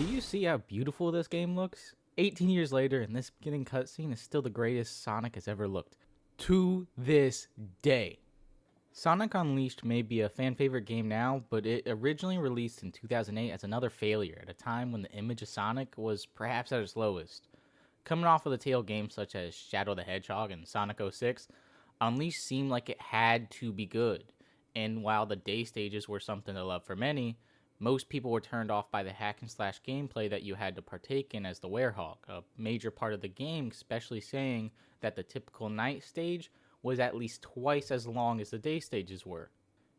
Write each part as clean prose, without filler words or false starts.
Do you see how beautiful this game looks? 18 years later, and this beginning cutscene is still the greatest Sonic has ever looked. To this day. Sonic Unleashed may be a fan favorite game now, but it originally released in 2008 as another failure at a time when the image of Sonic was perhaps at its lowest. Coming off of the tail games such as Shadow the Hedgehog and Sonic 06, Unleashed seemed like it had to be good. And while the day stages were something to love for many, most people were turned off by the hack and slash gameplay that you had to partake in as the Werehog, a major part of the game, especially saying that the typical night stage was at least twice as long as the day stages were.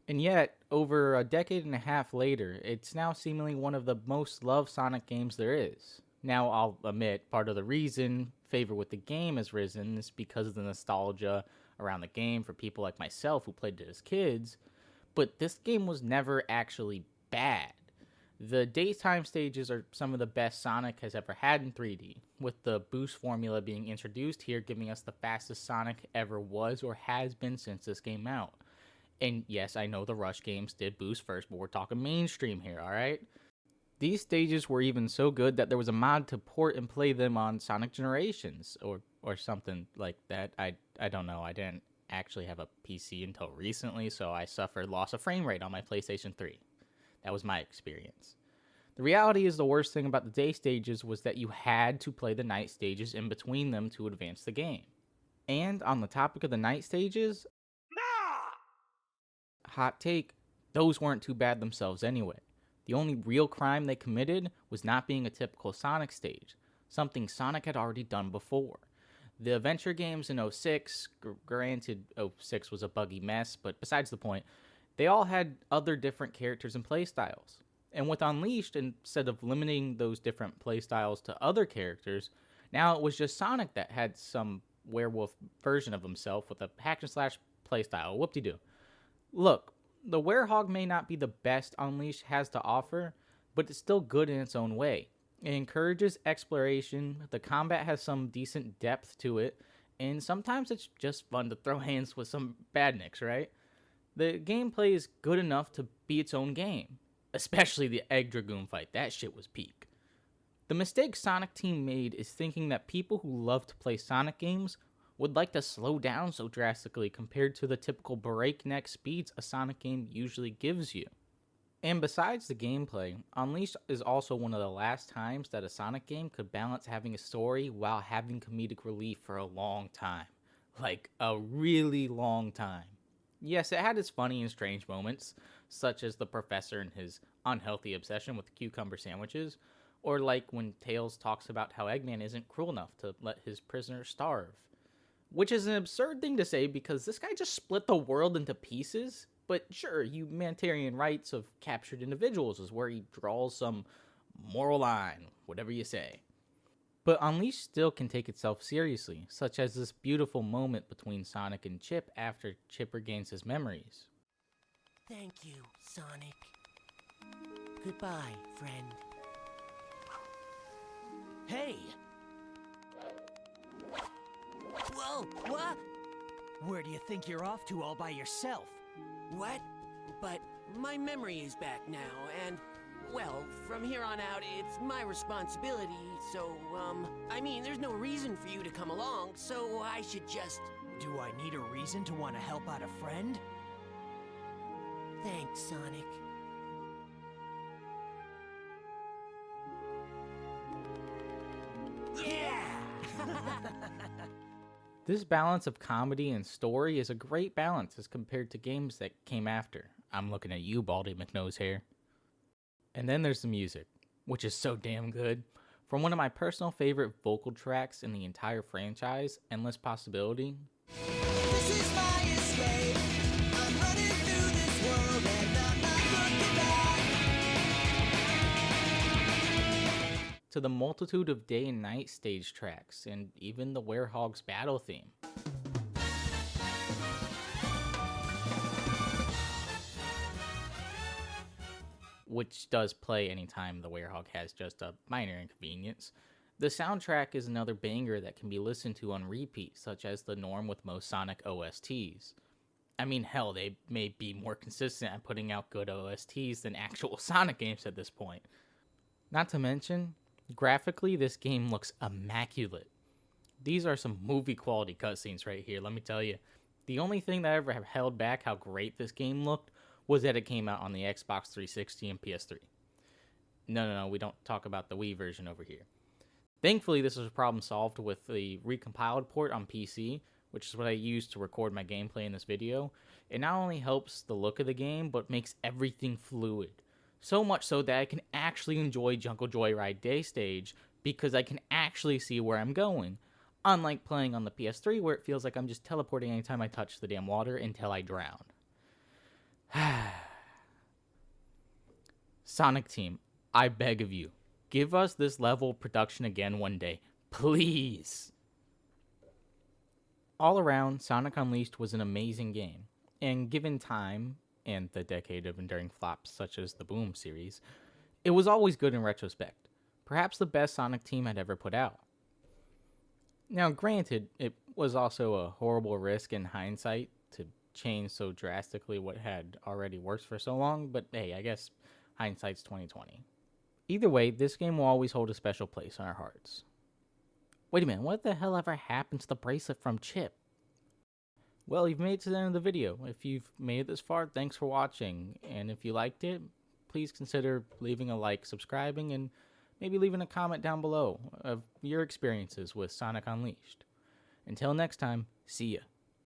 And yet, over a decade and a half later, it's now seemingly one of the most loved Sonic games there is. Now, I'll admit, part of the reason favor with the game has risen is because of the nostalgia around the game for people like myself who played it as kids, but this game was never actually bad. The daytime stages are some of the best Sonic has ever had in 3D, with the boost formula being introduced here giving us the fastest Sonic ever was or has been since this came out. And yes, I know the Rush games did boost first, but we're talking mainstream here, alright? These stages were even so good that there was a mod to port and play them on Sonic Generations, or something like that. I don't know, I didn't actually have a PC until recently, so I suffered loss of frame rate on my PlayStation 3. That was my experience. The reality is the worst thing about the day stages was that you had to play the night stages in between them to advance the game. And on the topic of the night stages, hot take, those weren't too bad themselves anyway. The only real crime they committed was not being a typical Sonic stage, something Sonic had already done before. The adventure games in 06, granted 06 was a buggy mess, but besides the point, they all had other different characters and playstyles. And with Unleashed, instead of limiting those different playstyles to other characters, now it was just Sonic that had some werewolf version of himself with a hack and slash playstyle. Whoop-de-doo. Look, the Werehog may not be the best Unleashed has to offer, but it's still good in its own way. It encourages exploration, the combat has some decent depth to it, and sometimes it's just fun to throw hands with some badniks, right? The gameplay is good enough to be its own game, especially the Egg Dragoon fight. That shit was peak. The mistake Sonic Team made is thinking that people who love to play Sonic games would like to slow down so drastically compared to the typical breakneck speeds a Sonic game usually gives you. And besides the gameplay, Unleashed is also one of the last times that a Sonic game could balance having a story while having comedic relief for a long time. Like, a really long time. Yes, it had its funny and strange moments, such as the professor and his unhealthy obsession with cucumber sandwiches, or like when Tails talks about how Eggman isn't cruel enough to let his prisoners starve. Which is an absurd thing to say because this guy just split the world into pieces. But sure, humanitarian rights of captured individuals is where he draws some moral line, whatever you say. But Unleashed still can take itself seriously, such as this beautiful moment between Sonic and Chip after Chip regains his memories. Thank you, Sonic. Goodbye, friend. Hey! Whoa, what? Where do you think you're off to all by yourself? What? But my memory is back now, and, well, from here on out, it's my responsibility, so, there's no reason for you to come along, so I should just... Do I need a reason to want to help out a friend? Thanks, Sonic. Yeah! This balance of comedy and story is a great balance as compared to games that came after. I'm looking at you, Baldy McNosehair. And then there's the music, which is so damn good. From one of my personal favorite vocal tracks in the entire franchise, Endless Possibility. This is my escape. I'm running through this world and I'm not looking back. To the multitude of day and night stage tracks, and even the Werehog's battle theme. Which does play anytime the Werehog has just a minor inconvenience. The soundtrack is another banger that can be listened to on repeat, such as the norm with most Sonic OSTs. I mean, hell, they may be more consistent at putting out good OSTs than actual Sonic games at this point. Not to mention, graphically, this game looks immaculate. These are some movie quality cutscenes right here, let me tell you. The only thing that ever held back how great this game looked was that it came out on the Xbox 360 and PS3. No, we don't talk about the Wii version over here. Thankfully, this was a problem solved with the recompiled port on PC, which is what I used to record my gameplay in this video. It not only helps the look of the game, but makes everything fluid. So much so that I can actually enjoy Jungle Joyride Day stage because I can actually see where I'm going. Unlike playing on the PS3 where it feels like I'm just teleporting anytime I touch the damn water until I drown. Sonic Team, I beg of you, give us this level of production again one day. Please. All around, Sonic Unleashed was an amazing game. And given time, and the decade of enduring flops such as the Boom series, it was always good in retrospect. Perhaps the best Sonic team had ever put out. Now, granted, it was also a horrible risk in hindsight to change so drastically what had already worked for so long, but hey, I guess hindsight's 2020. Either way, this game will always hold a special place in our hearts. Wait a minute, what the hell ever happened to the bracelet from Chip? Well, you've made it to the end of the video. If you've made it this far, thanks for watching. And if you liked it, please consider leaving a like, subscribing, and maybe leaving a comment down below of your experiences with Sonic Unleashed. Until next time, see ya.